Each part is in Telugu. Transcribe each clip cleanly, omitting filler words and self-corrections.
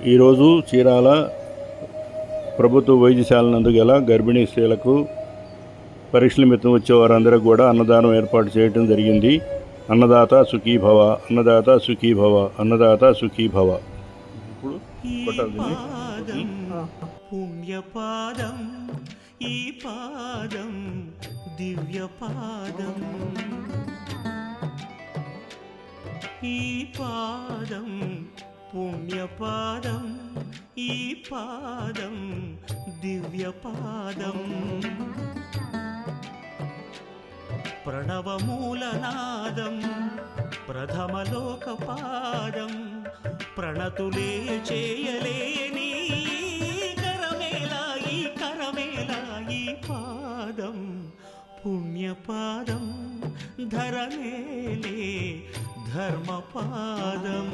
ఈరోజు చీరాల ప్రభుత్వ వైద్యశాల నందు గల గర్భిణీ స్త్రీలకు పరీక్షల నిమిత్తం వచ్చే వారందరికీ కూడా అన్నదానం ఏర్పాటు చేయడం జరిగింది. అన్నదాత సుఖీభవ, అన్నదాత సుఖీభవ, అన్నదాత సుఖీభవ. ఇప్పుడు పుణ్యపాదం ఈ పాదం దివ్యపాదం, ఈ పాదం పుణ్యపాదం, ఈ పాదం దివ్యపాదం. ప్రణవమూలనాదం ప్రథమలోకపాదం, ప్రణతులే చేయలేని కరమేలా ఈ కరమేలా ఈ పాదం పుణ్యపాదం, ధరనేలే ధర్మపాదం.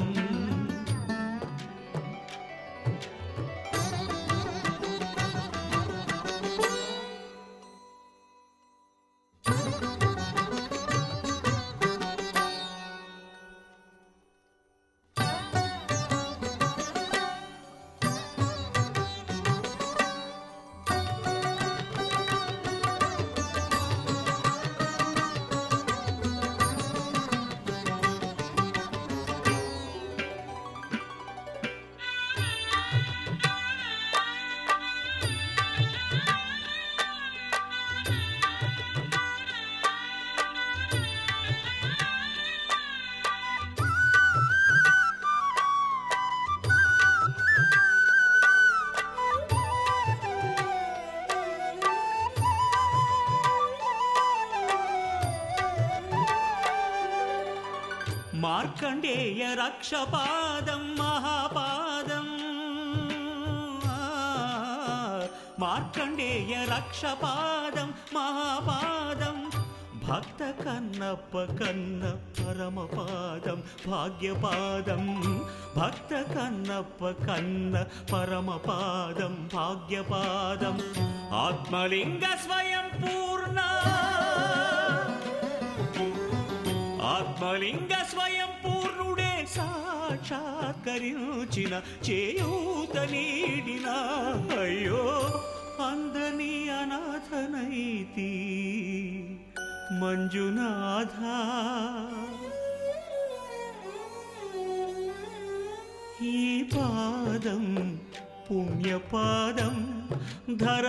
మార్కండేయ రక్షపాదం మహాపాదం, మార్కండేయ రక్షపాదం మహాపాదం, భక్త కన్నప్ప కన్న పరమపాదం భాగ్యపాదం, భక్త కన్నప్ప కన్న పరమపాదం భాగ్యపాదం. ఆత్మలింగ స్వయం పూర్ణ, ఆత్మలింగ స్వయం పూర్ణుడే సాక్షాత్కరించిన చేయూత నీడిన, అయ్యో అందని అనాథనైతి మంజునాథ. ఈ పాదం పుణ్యపాదం ధర